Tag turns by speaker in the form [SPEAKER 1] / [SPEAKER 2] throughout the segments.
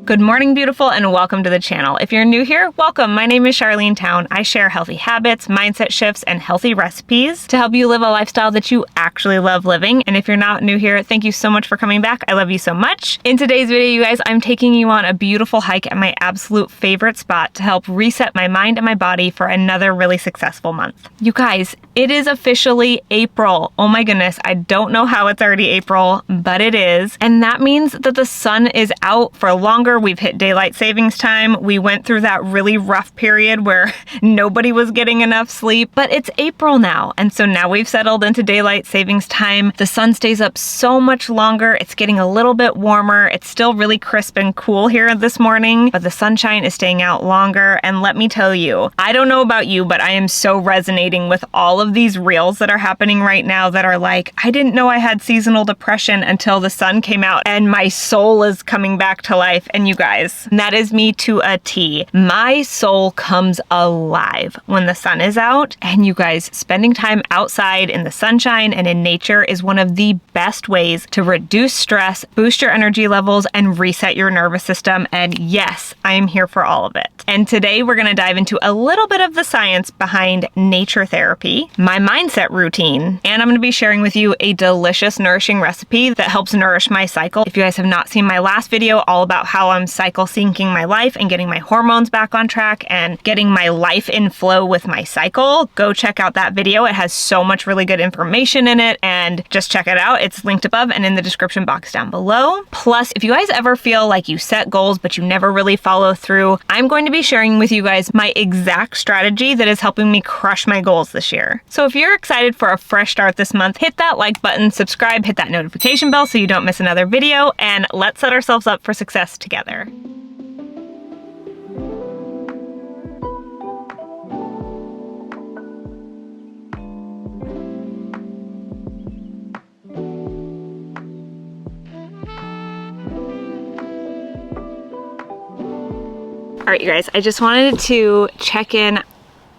[SPEAKER 1] Good morning, beautiful, and welcome to the channel. If you're new here, welcome. My name is Charlene Town. I share healthy habits, mindset shifts, and healthy recipes to help you live a lifestyle that you actually love living. And if you're not new here, thank you so much for coming back. I love you so much. In today's video, you guys, I'm taking you on a beautiful hike at my absolute favorite spot to help reset my mind and my body for another really successful month. You guys, it is officially April. Oh my goodness, I don't know how it's already April, but it is. And that means that the sun is out for longer. We've hit daylight savings time. We went through that really rough period where nobody was getting enough sleep, but it's April now. And so now we've settled into daylight savings time. The sun stays up so much longer. It's getting a little bit warmer. It's still really crisp and cool here this morning, but the sunshine is staying out longer. And let me tell you, I don't know about you, but I am so resonating with all of these reels that are happening right now that are like, I didn't know I had seasonal depression until the sun came out and my soul is coming back to life. And you guys, that is me to a T. My soul comes alive when the sun is out. And you guys, spending time outside in the sunshine and in nature is one of the best ways to reduce stress, boost your energy levels, and reset your nervous system. And yes, I am here for all of it. And today we're going to dive into a little bit of the science behind nature therapy, my mindset routine, and I'm going to be sharing with you a delicious, nourishing recipe that helps nourish my cycle. If you guys have not seen my last video all about how I'm cycle syncing my life and getting my hormones back on track and getting my life in flow with my cycle, go check out that video. It has so much really good information in it, and just check it out. It's linked above and in the description box down below. Plus, if you guys ever feel like you set goals but you never really follow through, I'm going to be sharing with you guys my exact strategy that is helping me crush my goals this year. So if you're excited for a fresh start this month, hit that like button, subscribe, hit that notification bell so you don't miss another video, and let's set ourselves up for success together. All right, you guys, I just wanted to check in.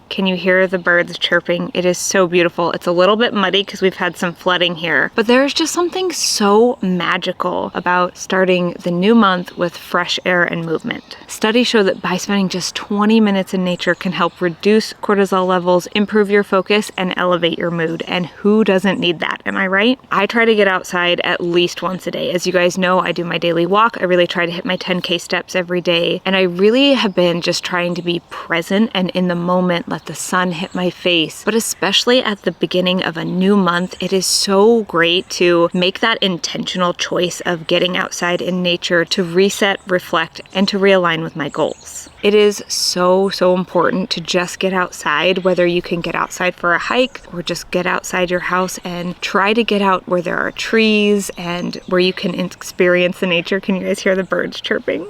[SPEAKER 1] Can you hear the birds chirping? It is so beautiful. It's a little bit muddy because we've had some flooding here, but there's just something so magical about starting the new month with fresh air and movement. Studies show that by spending just 20 minutes in nature can help reduce cortisol levels, improve your focus, and elevate your mood. And who doesn't need that? Am I right? I try to get outside at least once a day. As you guys know, I do my daily walk. I really try to hit my 10K steps every day. And I really have been just trying to be present and in the moment, let the sun hit my face. But especially at the beginning of a new month, it is so great to make that intentional choice of getting outside in nature to reset, reflect, and to realign with my goals. It is so important to just get outside, whether you can get outside for a hike or just get outside your house and try to get out where there are trees and where you can experience the nature. Can you guys hear the birds chirping?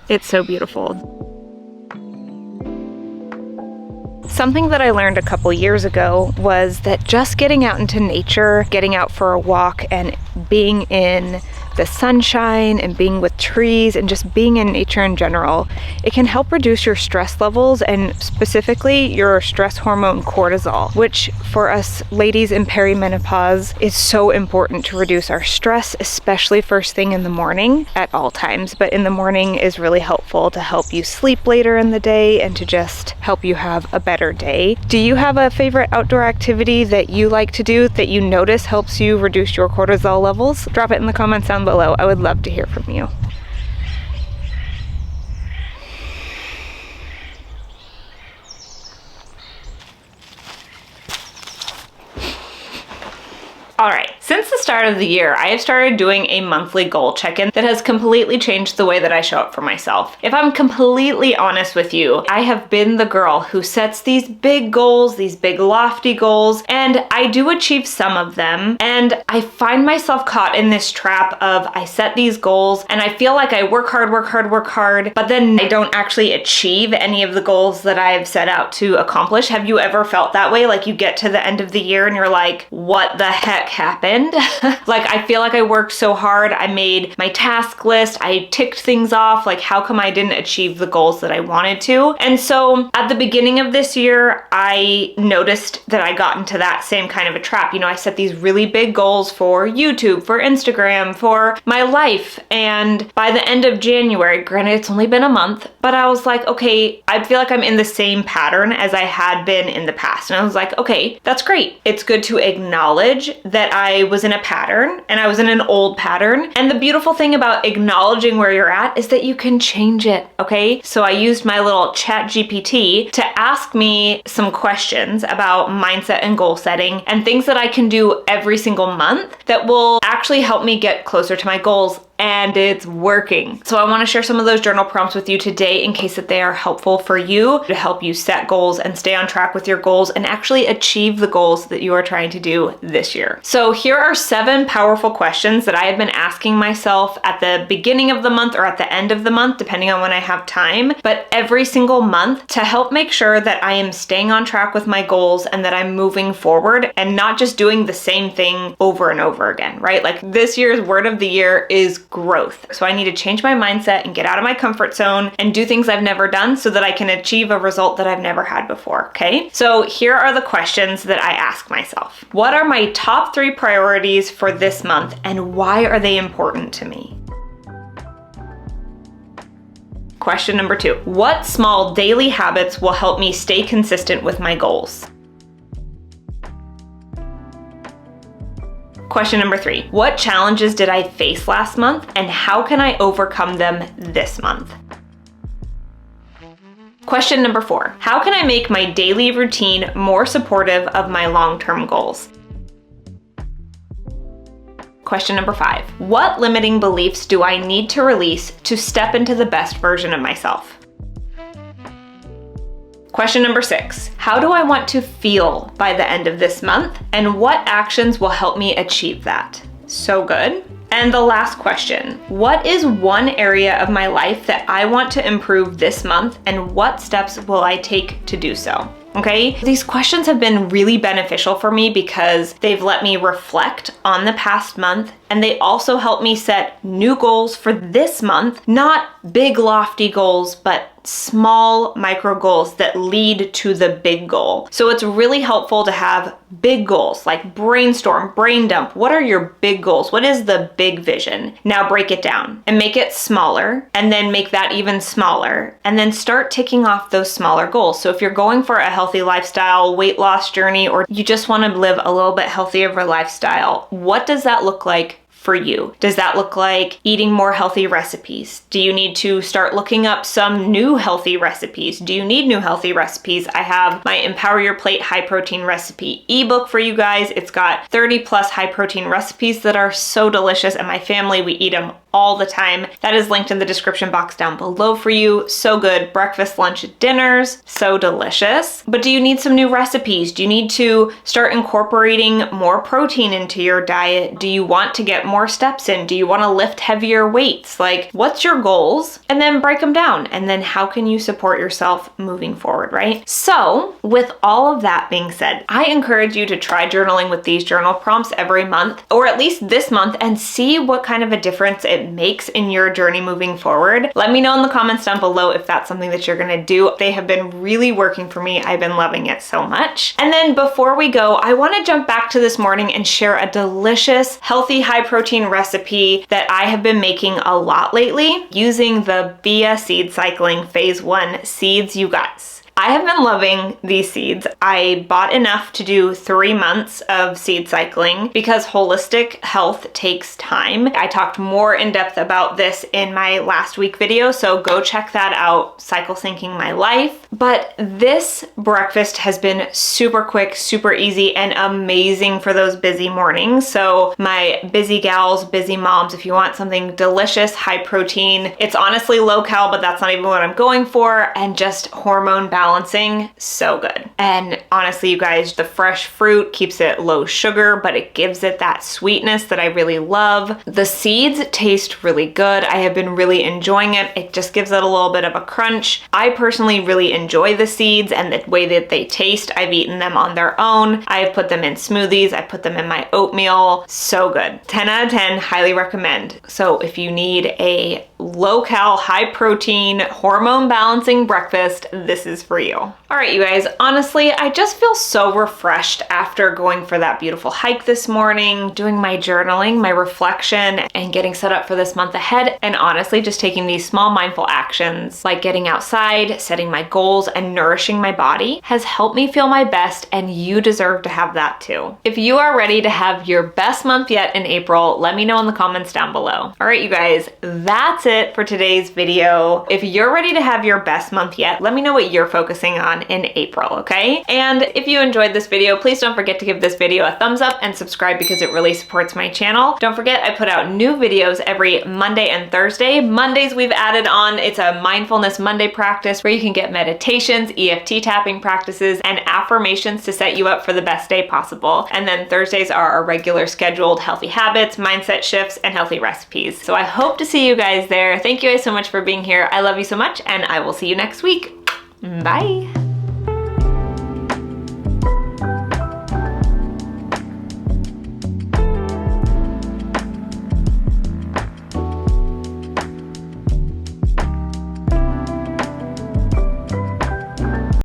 [SPEAKER 1] It's so beautiful. Something that I learned a couple years ago was that just getting out into nature, getting out for a walk and being in the sunshine and being with trees and just being in nature in general, it can help reduce your stress levels and specifically your stress hormone cortisol, which for us ladies in perimenopause is so important to reduce our stress, especially first thing in the morning at all times. But in the morning is really helpful to help you sleep later in the day and to just help you have a better day. Do you have a favorite outdoor activity that you like to do that you notice helps you reduce your cortisol levels? Drop it in the comments down below. I would love to hear from you. All right, since the start of the year, I have started doing a monthly goal check-in that has completely changed the way that I show up for myself. If I'm completely honest with you, I have been the girl who sets these big goals, these big lofty goals, and I do achieve some of them. And I find myself caught in this trap of I set these goals and I feel like I work hard, but then I don't actually achieve any of the goals that I've set out to accomplish. Have you ever felt that way? Like you get to the end of the year and you're like, what the heck happened? happened. Like, I feel like I worked so hard. I made my task list. I ticked things off. Like, how come I didn't achieve the goals that I wanted to? And so at the beginning of this year, I noticed that I got into that same kind of a trap. You know, I set these really big goals for YouTube, for Instagram, for my life. And by the end of January, granted, it's only been a month, but I was like, okay, I feel like I'm in the same pattern as I had been in the past. And I was like, okay, that's great. It's good to acknowledge that I was in a pattern and I was in an old pattern. And the beautiful thing about acknowledging where you're at is that you can change it, okay? So I used my little chat GPT to ask me some questions about mindset and goal setting and things that I can do every single month that will actually help me get closer to my goals. And it's working. So I want to share some of those journal prompts with you today in case that they are helpful for you to help you set goals and stay on track with your goals and actually achieve the goals that you are trying to do this year. So here are 7 powerful questions that I have been asking myself at the beginning of the month or at the end of the month, depending on when I have time, but every single month to help make sure that I am staying on track with my goals and that I'm moving forward and not just doing the same thing over and over again, right? Like, this year's word of the year is growth. So I need to change my mindset and get out of my comfort zone and do things I've never done so that I can achieve a result that I've never had before, okay? So here are the questions that I ask myself. What are my top 3 priorities for this month and why are they important to me? Question number 2, what small daily habits will help me stay consistent with my goals? Question number 3, what challenges did I face last month and how can I overcome them this month? Question number 4, how can I make my daily routine more supportive of my long-term goals? Question number 5, what limiting beliefs do I need to release to step into the best version of myself? Question number 6, how do I want to feel by the end of this month and what actions will help me achieve that? So good. And the last question, what is one area of my life that I want to improve this month and what steps will I take to do so? Okay, these questions have been really beneficial for me because they've let me reflect on the past month and they also help me set new goals for this month, not big lofty goals, but small micro goals that lead to the big goal. So it's really helpful to have big goals, like brainstorm, brain dump. What are your big goals? What is the big vision? Now break it down and make it smaller and then make that even smaller and then start ticking off those smaller goals. So if you're going for a healthy lifestyle, weight loss journey, or you just want to live a little bit healthier of a lifestyle, what does that look like for you? Does that look like eating more healthy recipes? Do you need to start looking up some new healthy recipes? Do you need new healthy recipes? I have my Empower Your Plate high protein recipe ebook for you guys. It's got 30 plus high protein recipes that are so delicious and my family, we eat them all the time. That is linked in the description box down below for you. So good. Breakfast, lunch, dinners. So delicious. But do you need some new recipes? Do you need to start incorporating more protein into your diet? Do you want to get more steps in? Do you want to lift heavier weights? Like, what's your goals? And then break them down. And then how can you support yourself moving forward, right? So with all of that being said, I encourage you to try journaling with these journal prompts every month, or at least this month, and see what kind of a difference it makes in your journey moving forward. Let me know in the comments down below if that's something that you're gonna do. They have been really working for me. I've been loving it so much. And then before we go, I wanna jump back to this morning and share a delicious, healthy, high protein recipe that I have been making a lot lately using the Beeya seed cycling phase 1 seeds, you guys. I have been loving these seeds. I bought enough to do 3 months of seed cycling because holistic health takes time. I talked more in depth about this in my last week video, so go check that out, Cycle Syncing My Life. But this breakfast has been super quick, super easy, and amazing for those busy mornings. So my busy gals, busy moms, if you want something delicious, high protein, it's honestly low cal, but that's not even what I'm going for, and just hormone balance balancing, so good. And honestly, you guys, the fresh fruit keeps it low sugar, but it gives it that sweetness that I really love. The seeds taste really good. I have been really enjoying it. It just gives it a little bit of a crunch. I personally really enjoy the seeds and the way that they taste. I've eaten them on their own. I've put them in smoothies. I put them in my oatmeal. So good. 10 out of 10, highly recommend. So if you need a low-cal, high-protein, hormone-balancing breakfast, this is for you. All right, you guys, honestly, I just feel so refreshed after going for that beautiful hike this morning, doing my journaling, my reflection, and getting set up for this month ahead. And honestly, just taking these small mindful actions, like getting outside, setting my goals, and nourishing my body has helped me feel my best, and you deserve to have that too. If you are ready to have your best month yet in April, let me know in the comments down below. All right, you guys, that's it for today's video. If you're ready to have your best month yet, let me know what you're focusing on in April, okay? And if you enjoyed this video, please don't forget to give this video a thumbs up and subscribe because it really supports my channel. Don't forget, I put out new videos every Monday and Thursday. Mondays we've added on, it's a Mindfulness Monday practice where you can get meditations, EFT tapping practices, and affirmations to set you up for the best day possible. And then Thursdays are our regular scheduled healthy habits, mindset shifts, and healthy recipes. So I hope to see you guys there. Thank you guys so much for being here. I love you so much, and I will see you next week. Bye.